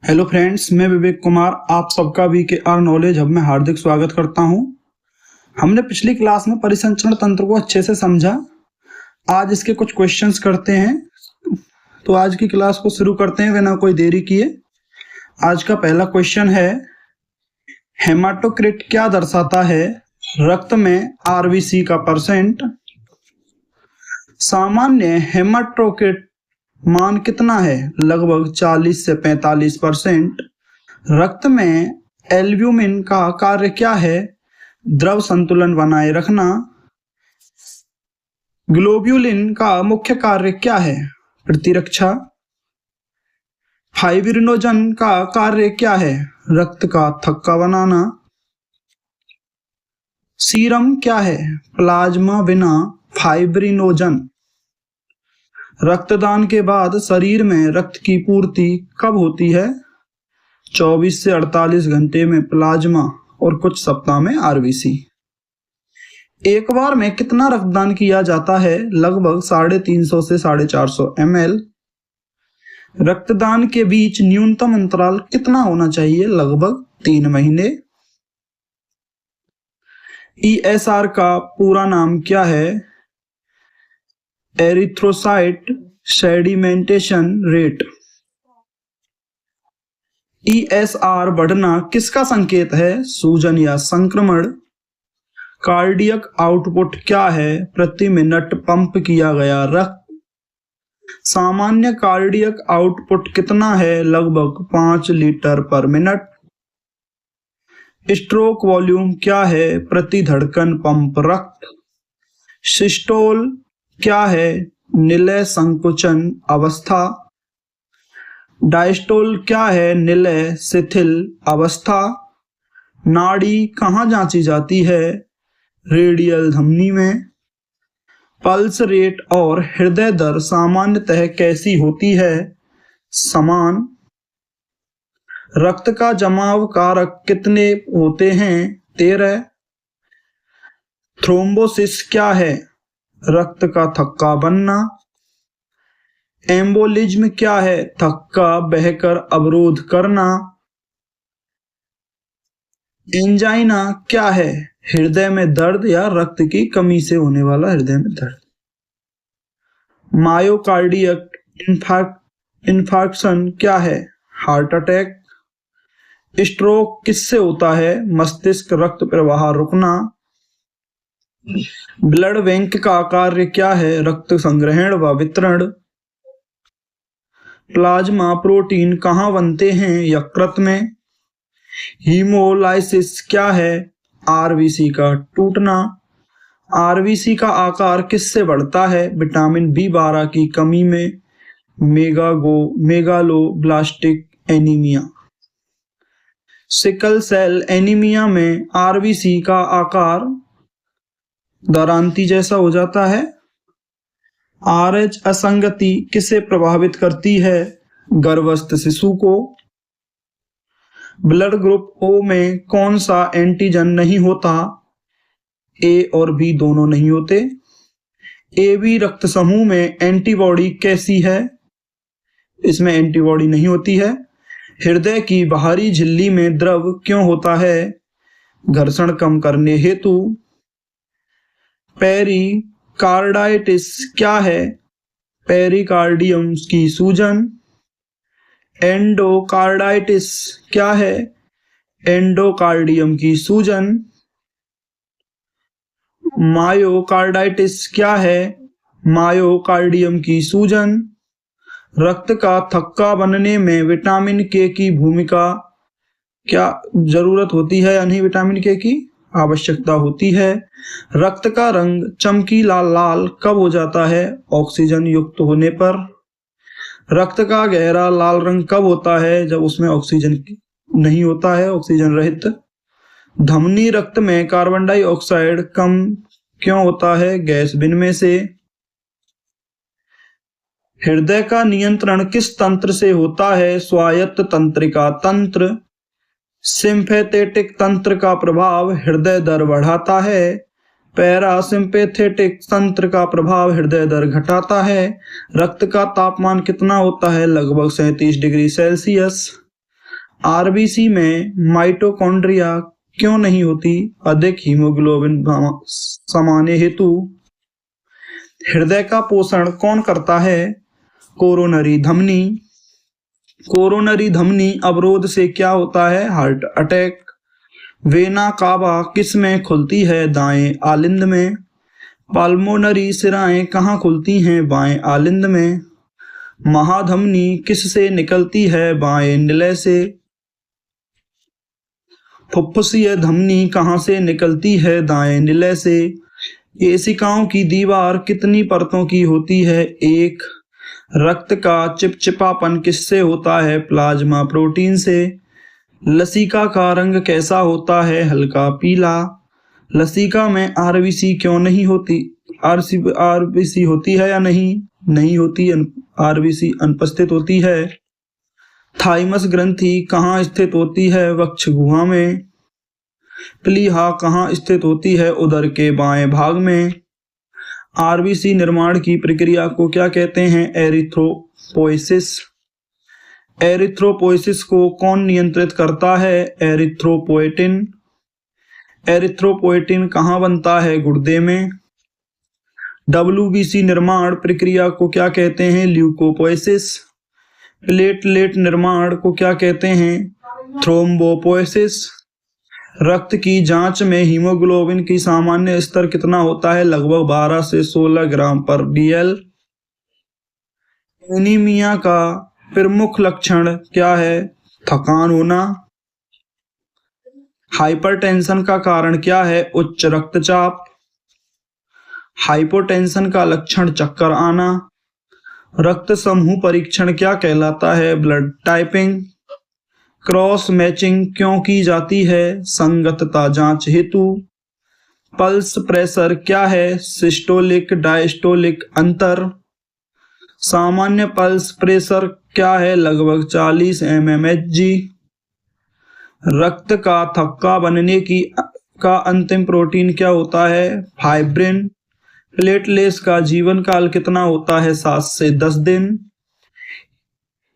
Hello friends, मैं विवेक कुमार आप सबका वीकेआर नॉलेज हब में हार्दिक स्वागत करता हूं। हमने पिछली क्लास में परिसंचरण तंत्र को अच्छे से समझा। आज इसके कुछ क्वेश्चंस करते हैं। तो आज की क्लास को शुरू करते हैं बिना कोई देरी किए। आज का पहला क्वेश्चन है, हेमाटोक्रिट क्या दर्शाता है? रक्त में आरबीसी का परसेंट। सामान्य हेमाटोक्रिट मान कितना है? लगभग 40 से 45%। रक्त में एल्ब्यूमिन का कार्य क्या है? द्रव संतुलन बनाए रखना। ग्लोब्यूलिन का मुख्य कार्य क्या है? प्रतिरक्षा। फाइब्रिनोजन का कार्य क्या है? रक्त का थक्का बनाना। सीरम क्या है? प्लाज्मा बिना फाइब्रिनोजन। रक्तदान के बाद शरीर में रक्त की पूर्ति कब होती है? 24 से 48 घंटे में प्लाज्मा और कुछ सप्ताह में आरबीसी। एक बार में कितना रक्तदान किया जाता है? लगभग 350 से 450 ml। रक्तदान के बीच न्यूनतम अंतराल कितना होना चाहिए? लगभग 3 महीने। ESR का पूरा नाम क्या है? Erythrocyte sedimentation rate. ESR बढ़ना किसका संकेत है? सूजन या संक्रमण। कार्डियक आउटपुट क्या है? प्रति मिनट पंप किया गया रक्त। सामान्य कार्डियक आउटपुट कितना है? लगभग 5 लीटर पर मिनट। स्ट्रोक वॉल्यूम क्या है? प्रति धड़कन पंप रक्त। सिस्टोल क्या है? निलय संकुचन अवस्था। डायस्टोल क्या है? निलय शिथिल अवस्था। नाड़ी कहाँ जांची जाती है? रेडियल धमनी में। पल्स रेट और हृदय दर सामान्यतः कैसी होती है? समान। रक्त का जमाव कारक कितने होते हैं? 13। थ्रोम्बोसिस क्या है? रक्त का थक्का बनना। एम्बोलिज्म क्या है? थक्का बहकर अवरोध करना। एंजाइना क्या है? हृदय में दर्द या रक्त की कमी से होने वाला हृदय में दर्द। मायोकार्डियक इंफार्क्शन क्या है? Heart attack. स्ट्रोक किससे होता है? मस्तिष्क रक्त प्रवाह रुकना। ब्लड बैंक का कार्य क्या है? रक्त संग्रहण व वितरण। प्लाज्मा प्रोटीन कहाँ बनते हैं? यकृत में। हीमोलाइसिस क्या है? आरबीसी का टूटना। आरबीसी का आकार किससे बढ़ता है? विटामिन B12 की कमी में। Megaloblastic anaemia. Sickle cell anaemia में आरबीसी का आकार दरांती जैसा हो जाता है। RH असंगति किसे प्रभावित करती है? गर्भस्थ शिशु को। ब्लड ग्रुप O में कौन सा एंटीजन नहीं होता? A और B दोनों नहीं होते। AB रक्त समूह में एंटीबॉडी कैसी है? इसमें एंटीबॉडी नहीं होती है। हृदय की बाहरी झिल्ली में द्रव क्यों होता है? घर्षण कम करने हेतु। पेरिकार्डाइटिस क्या है? पेरिकार्डियम की सूजन। एंडोकार्डाइटिस क्या है? एंडोकार्डियम की सूजन। मायोकार्डाइटिस क्या है? मायोकार्डियम की सूजन। रक्त का थक्का बनने में विटामिन K की भूमिका क्या जरूरत होती है या नहीं? विटामिन K की आवश्यकता होती है। रक्त का रंग चमकीला लाल कब हो जाता है? ऑक्सीजन युक्त होने पर। रक्त का गहरा लाल रंग कब होता है? जब उसमें ऑक्सीजन नहीं होता है, ऑक्सीजन रहित। धमनी रक्त में कार्बन डाइऑक्साइड कम क्यों होता है? गैस विनिमय से। हृदय का नियंत्रण किस तंत्र से होता है? स्वायत्त तंत्रिका तंत्र। सिंपैथेटिक तंत्र का प्रभाव हृदय दर बढ़ाता है। पैरासिम्पैथेटिक तंत्र का प्रभाव हृदय दर घटाता है। रक्त का तापमान कितना होता है? लगभग 37 डिग्री सेल्सियस। आरबीसी में माइटोकॉन्ड्रिया क्यों नहीं होती? अधिक हीमोग्लोबिन समाने हेतु। हृदय का पोषण कौन करता है? कोरोनरी धमनी। कोरोनरी धमनी अवरोध से क्या होता है? Heart attack. वेना कावा किस में खुलती है? दाएं आलिंद में। पाल्मोनरी सिराएं कहाँ खुलती हैं? बाएं आलिंद में। महाधमनी किस से निकलती है? बाएं निलय से। फुफ्फुसीय धमनी कहाँ से निकलती है? दाएं निलय से। केशिकाओं की दीवार कितनी परतों की होती है? एक। रक्त का चिपचिपापन किससे होता है? प्लाज्मा प्रोटीन से। लसिका का रंग कैसा होता है? हल्का पीला। लसिका में आरबीसी क्यों नहीं होती? आरबीसी होती है या नहीं? नहीं होती, आरबीसी अनुपस्थित होती है। थाइमस ग्रंथि कहाँ स्थित होती है? वक्ष गुहा में। प्लीहा कहाँ स्थित होती है? उदर के बाएं भाग में। आरबीसी निर्माण की प्रक्रिया को क्या कहते हैं? एरिथ्रोपोइसिस। एरिथ्रोपोइसिस को कौन नियंत्रित करता है? एरिथ्रोपोएटिन। एरिथ्रोपोएटिन कहाँ बनता है? गुर्दे में। डब्ल्यूबीसी निर्माण प्रक्रिया को क्या कहते हैं? ल्यूकोपोइसिस। प्लेटलेट निर्माण को क्या कहते हैं? थ्रोम्बोपोइसिस। रक्त की जांच में हीमोग्लोबिन की सामान्य स्तर कितना होता है? लगभग 12 से 16 ग्राम पर डीएल। एनीमिया का प्रमुख लक्षण क्या है? थकान होना। हाइपरटेंशन का कारण क्या है? उच्च रक्तचाप। हाइपोटेंशन का लक्षण चक्कर आना। रक्त समूह परीक्षण क्या कहलाता है? Blood typing. क्रॉस मैचिंग क्यों की जाती है? संगतता जांच हेतु। पल्स प्रेशर क्या है? सिस्टोलिक डायस्टोलिक अंतर। सामान्य पल्स प्रेशर क्या है? लगभग 40 mmHg। रक्त का थक्का बनने का अंतिम प्रोटीन क्या होता है? फाइब्रिन। प्लेटलेट्स का जीवन काल कितना होता है? 7 से 10 दिन।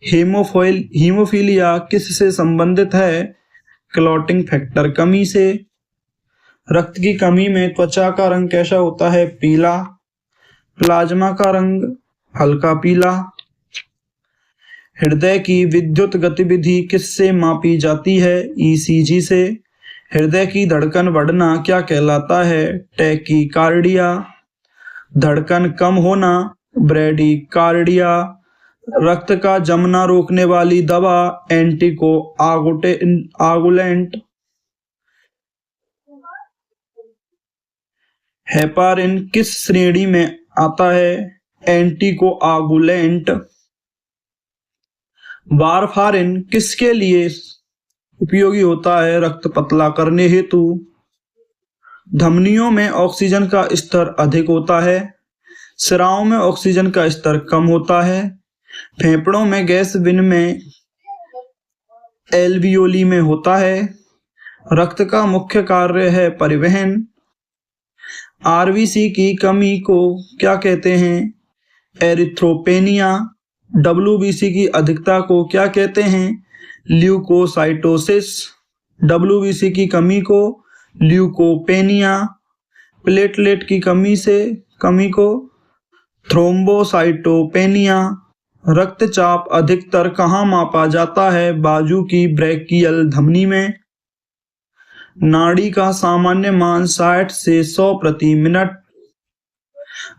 हीमोफीलिया किस से संबंधित है? क्लॉटिंग फैक्टर कमी से। रक्त की कमी में त्वचा का रंग कैसा होता है? पीला। प्लाज्मा का रंग हल्का पीला। हृदय की विद्युत गतिविधि किससे मापी जाती है? ईसीजी से। हृदय की धड़कन बढ़ना क्या कहलाता है? टैकीकार्डिया। धड़कन कम होना ब्रैडीकार्डिया। रक्त का जमना रोकने वाली दवा एंटीकोआगुलेंट। हेपारिन किस श्रेणी में आता है? एंटीकोआगुलेंट। वारफारिन किसके लिए उपयोगी होता है? रक्त पतला करने हेतु। धमनियों में ऑक्सीजन का स्तर अधिक होता है। सिराओं में ऑक्सीजन का स्तर कम होता है। फेफड़ों में गैस विनिमय एल्वियोली में होता है। रक्त का मुख्य कार्य है परिवहन। आरबीसी की कमी को क्या कहते हैं? एरिथ्रोपेनिया। डब्ल्यूबीसी की अधिकता को क्या कहते हैं? ल्यूकोसाइटोसिस। डब्ल्यूबीसी की कमी को ल्यूकोपेनिया। प्लेटलेट की कमी को थ्रोम्बोसाइटोपेनिया। रक्तचाप अधिकतर कहाँ मापा जाता है? बाजू की ब्रैकियल धमनी में। नाड़ी का सामान्य मान 60 से 100 प्रति मिनट।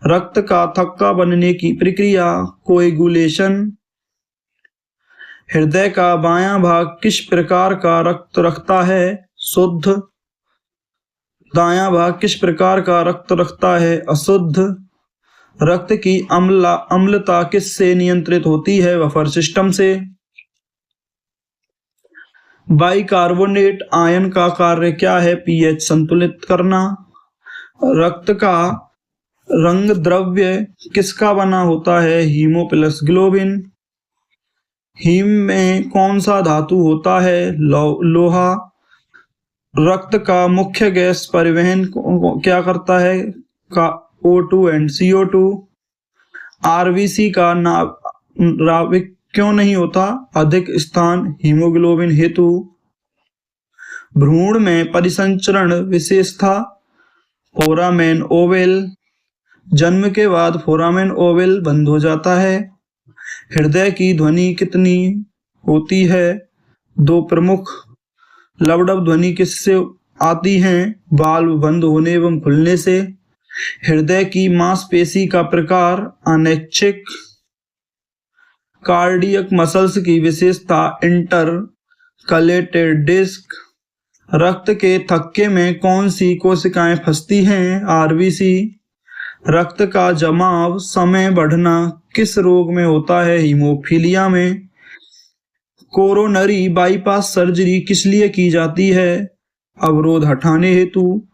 रक्त का थक्का बनने की प्रक्रिया कोएगुलेशन। हृदय का बायां भाग किस प्रकार का रक्त रखता है? शुद्ध। दायां भाग किस प्रकार का रक्त रखता है? अशुद्ध। रक्त की अम्लता किससे नियंत्रित होती है? बफर सिस्टम से। बाइकार्बोनेट आयन का कार्य क्या है? पीएच संतुलित करना। रक्त का रंग द्रव्य किसका बना होता है? Haemo plus globin. हीम में कौन सा धातु होता है? लोहा। रक्त का मुख्य गैस परिवहन क्या करता है? O2 and CO2। आरबीसी का नाभिक क्यों नहीं होता? अधिक स्थान हीमोग्लोबिन हेतु। भ्रूण में परिसंचरण विशेषता फोरामेन ओवल। जन्म के बाद फोरामेन ओवल बंद हो जाता है। हृदय की ध्वनि कितनी होती है? दो प्रमुख। लवडब ध्वनि किससे आती है? वाल्व बंद होने एवं खुलने से। हृदय की मांसपेशी का प्रकार अनैच्छिक। कार्डियक मसल्स की विशेषता इंटरकलेटेड डिस्क। रक्त के थक्के में कौन सी कोशिकाएं फंसती हैं? आरबीसी। रक्त का जमाव समय बढ़ना किस रोग में होता है? हीमोफीलिया में। कोरोनरी बाईपास सर्जरी किस लिए की जाती है? अवरोध हटाने हेतु।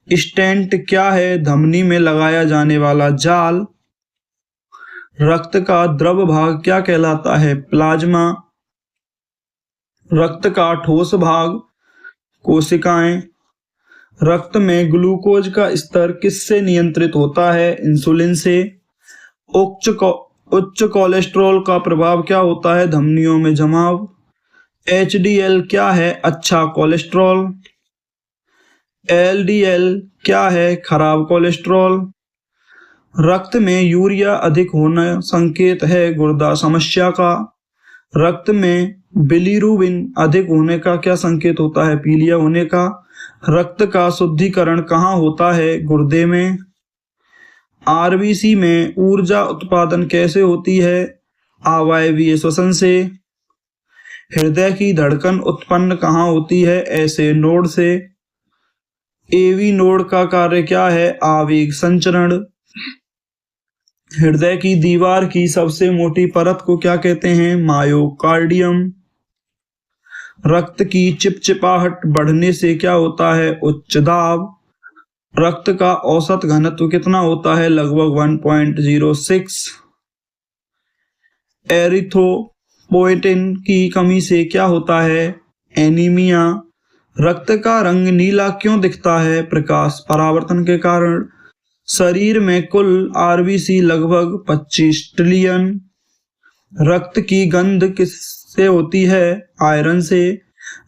स्टेंट क्या है? धमनी में लगाया जाने वाला जाल। रक्त का द्रव भाग क्या कहलाता है? प्लाज्मा। रक्त का ठोस भाग कोशिकाएं। रक्त में ग्लूकोज का स्तर किससे नियंत्रित होता है? इंसुलिन से। उच्च कोलेस्ट्रॉल का प्रभाव क्या होता है? धमनियों में जमाव। एचडीएल क्या है? अच्छा कोलेस्ट्रॉल। एलडीएल क्या है? खराब कोलेस्ट्रॉल। रक्त में यूरिया अधिक होना संकेत है गुर्दा समस्या का। रक्त में बिलीरुबिन अधिक होने का क्या संकेत होता है? पीलिया होने का। रक्त का शुद्धिकरण कहाँ होता है? गुर्दे में। आरबीसी में ऊर्जा उत्पादन कैसे होती है? अवायवीय श्वसन से। हृदय की धड़कन उत्पन्न कहाँ होती है? ऐसे नोड से। एवी नोड का कार्य क्या है? आवेग संचरण। हृदय की दीवार की सबसे मोटी परत को क्या कहते हैं? मायोकार्डियम। रक्त की चिपचिपाहट बढ़ने से क्या होता है? उच्च दाब। रक्त का औसत घनत्व कितना होता है? लगभग 1.06। एरिथ्रोपोएटिन की कमी से क्या होता है? एनीमिया। रक्त का रंग नीला क्यों दिखता है? प्रकाश परावर्तन के कारण। शरीर में कुल आरबीसी लगभग 25 ट्रिलियन। रक्त की गंध किससे होती है? आयरन से।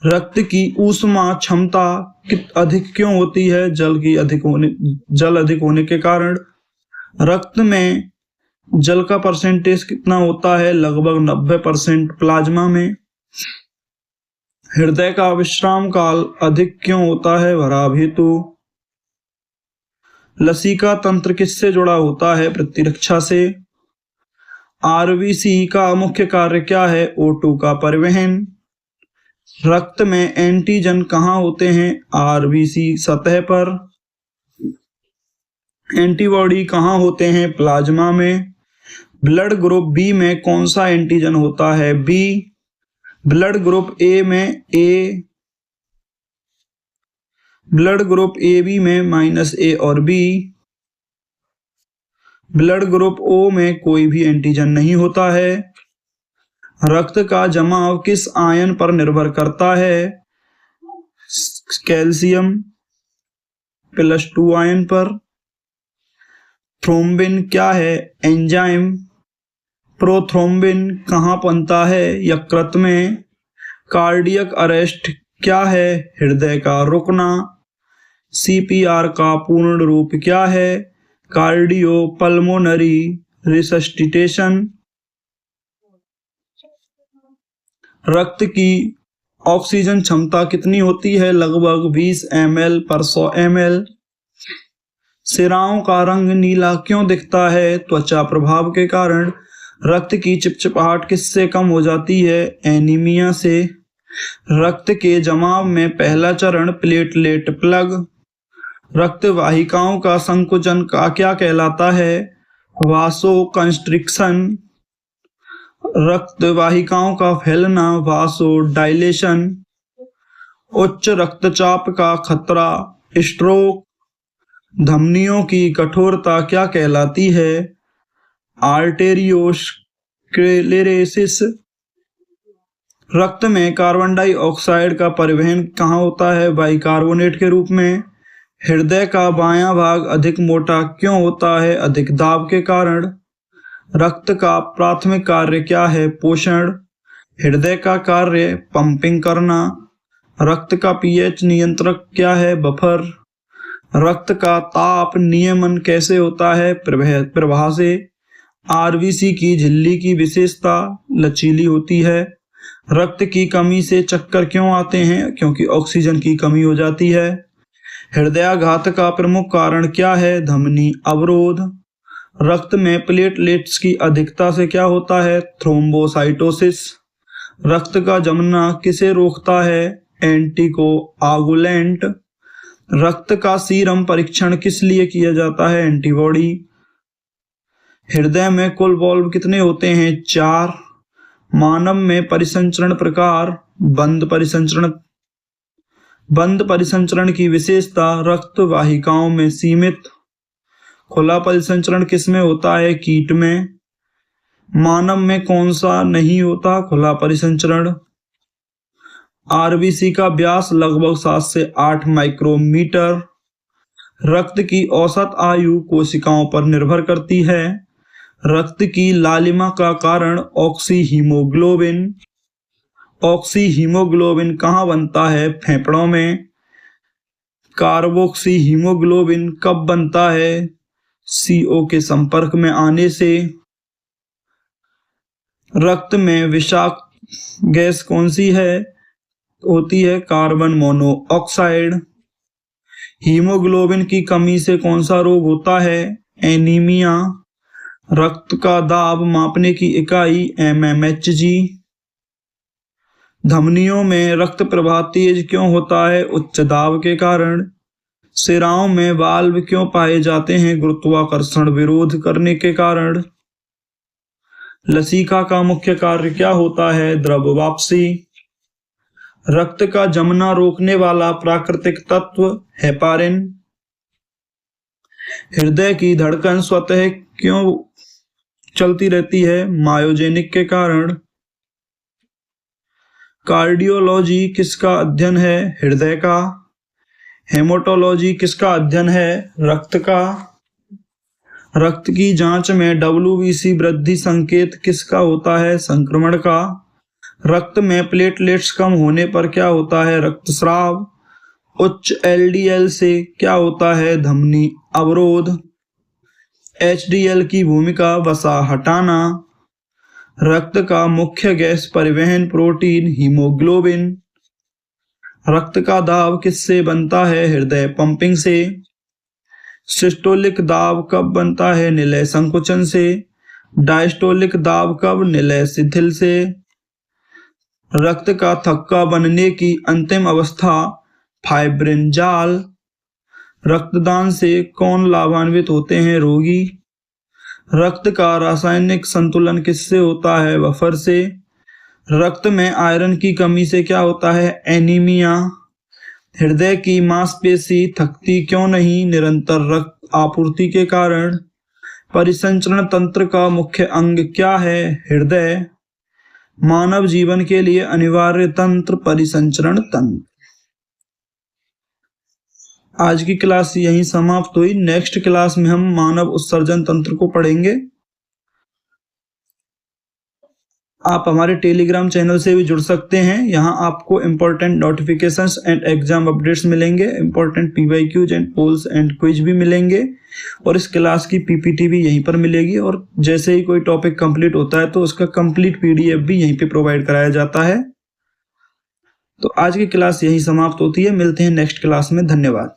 रक्त की ऊष्मा क्षमता अधिक क्यों होती है? जल अधिक होने के कारण। रक्त में जल का परसेंटेज कितना होता है? लगभग 90% प्लाज्मा में। हृदय का विश्राम काल अधिक क्यों होता है? भराव हेतु। लसिका तंत्र किससे जुड़ा होता है? प्रतिरक्षा से। आरबीसी का मुख्य कार्य क्या है? O2 का परिवहन। रक्त में एंटीजन कहाँ होते हैं? आरबीसी सतह पर। एंटीबॉडी कहाँ होते हैं? प्लाज्मा में। ब्लड ग्रुप बी में कौन सा एंटीजन होता है? बी। ब्लड ग्रुप ए में ए। ब्लड ग्रुप ए बी में -A और B। ब्लड ग्रुप O में कोई भी एंटीजन नहीं होता है। रक्त का जमाव किस आयन पर निर्भर करता है? कैल्शियम +2 आयन पर। थ्रोम्बिन क्या है? एंजाइम। प्रोथ्रोम्बिन कहाँ बनता है? यकृत में। कार्डियक अरेस्ट क्या है? हृदय का रुकना। सीपीआर का पूर्ण रूप क्या है? कार्डियोपल्मोनरी रिसस्टिटेशन। रक्त की ऑक्सीजन क्षमता कितनी होती है? लगभग 20 ml/100 ml। सिराओं का रंग नीला क्यों दिखता है? त्वचा प्रभाव के कारण। रक्त की चिपचिपाहट किससे कम हो जाती है? एनीमिया से। रक्त के जमाव में पहला चरण प्लेटलेट प्लग। रक्त वाहिकाओं का संकुचन का क्या कहलाता है? वासोकंस्ट्रिक्शन। रक्त वाहिकाओं का फैलना वासोडाइलेशन। उच्च रक्तचाप का खतरा स्ट्रोक। धमनियों की कठोरता क्या कहलाती है? आर्टेरियोस्क्लेरोसिस। रक्त में कार्बन डाइऑक्साइड का परिवहन कहाँ होता है? बाइकार्बोनेट के रूप में। हृदय का बायां भाग अधिक मोटा क्यों होता है? अधिक दाब के कारण। रक्त का प्राथमिक कार्य क्या है? पोषण। हृदय का कार्य पंपिंग करना। रक्त का पीएच नियंत्रक क्या है? बफर। रक्त का ताप नियमन कैसे होता है? प्रवाह से। आरबीसी की झिल्ली की विशेषता लचीली होती है। रक्त की कमी से चक्कर क्यों आते हैं? क्योंकि ऑक्सीजन की कमी हो जाती है। हृदयाघात का प्रमुख कारण क्या है? धमनी अवरोध। रक्त में प्लेटलेट्स की अधिकता से क्या होता है? थ्रोम्बोसाइटोसिस। रक्त का जमना किसे रोकता है? एंटीकोआगुलेंट। रक्त का सीरम परीक्षण किस लिए किया जाता है? एंटीबॉडी। हृदय में कुल वाल्व कितने होते हैं? 4। मानव में परिसंचरण प्रकार बंद परिसंचरण की विशेषता रक्त वाहिकाओं में सीमित। खुला परिसंचरण किसमें होता है? कीट में। मानव में कौन सा नहीं होता खुला परिसंचरण? आरबीसी का व्यास लगभग 7 से 8 माइक्रोमीटर। रक्त की औसत आयु कोशिकाओं पर निर्भर करती है। रक्त की लालिमा का कारण ऑक्सीहीमोग्लोबिन। ऑक्सीहीमोग्लोबिन कहाँ बनता है? फेफड़ों में। कार्बोक्सीहीमोग्लोबिन कब बनता है? CO के संपर्क में आने से। रक्त में विषाक्त गैस कौन सी होती है? Carbon monoxide. हीमोग्लोबिन की कमी से कौन सा रोग होता है? एनीमिया। रक्त का दाब मापने की इकाई mmHg। धमनियों में रक्त प्रवाह तेज क्यों होता है? उच्च दाब के कारण। सिराओं में वाल्व क्यों पाए जाते हैं? गुरुत्वाकर्षण विरोध करने के कारण। लसीका का मुख्य कार्य क्या होता है? द्रव वापसी। रक्त का जमना रोकने वाला प्राकृतिक तत्व हेपारिन। हृदय की धड़कन स्वतः क्यों चलती रहती है? मायोजेनिक के कारण। कार्डियोलॉजी किसका अध्ययन है? हृदय का। हेमाटोलॉजी किसका अध्ययन है? रक्त का। रक्त की जांच में WBC वृद्धि संकेत किसका होता है? संक्रमण का। रक्त में प्लेटलेट्स कम होने पर क्या होता है? रक्तस्राव। उच्च LDL से क्या होता है? धमनी अवरोध। HDL की भूमिका वसा हटाना। रक्त का मुख्य गैस परिवहन प्रोटीन हीमोग्लोबिन। रक्त का दाब किससे बनता है? हृदय पंपिंग से। सिस्टोलिक दाब कब बनता है? निलय संकुचन से। डायस्टोलिक दाब कब? निलय शिथिल से। रक्त का थक्का बनने की अंतिम अवस्था फाइब्रिन जाल। रक्तदान से कौन लाभान्वित होते हैं? रोगी। रक्त का रासायनिक संतुलन किससे होता है? बफर से। रक्त में आयरन की कमी से क्या होता है? एनीमिया। हृदय की मांसपेशी थकती क्यों नहीं? निरंतर रक्त आपूर्ति के कारण। परिसंचरण तंत्र का मुख्य अंग क्या है? हृदय। मानव जीवन के लिए अनिवार्य तंत्र परिसंचरण तंत्र। आज की क्लास यहीं समाप्त हुई। नेक्स्ट क्लास में हम मानव उत्सर्जन तंत्र को पढ़ेंगे। आप हमारे टेलीग्राम चैनल से भी जुड़ सकते हैं। यहाँ आपको important notifications and exam updates मिलेंगे। Important PYQs and polls and quiz भी मिलेंगे और इस क्लास की PPT भी यहीं पर मिलेगी। और जैसे ही कोई टॉपिक कंप्लीट होता है तो उसका कंप्लीट PDF भी यहीं पे प्रोवाइड कराया जाता है। तो आज की क्लास यहीं समाप्त होती है। मिलते हैं नेक्स्ट क्लास में। धन्यवाद।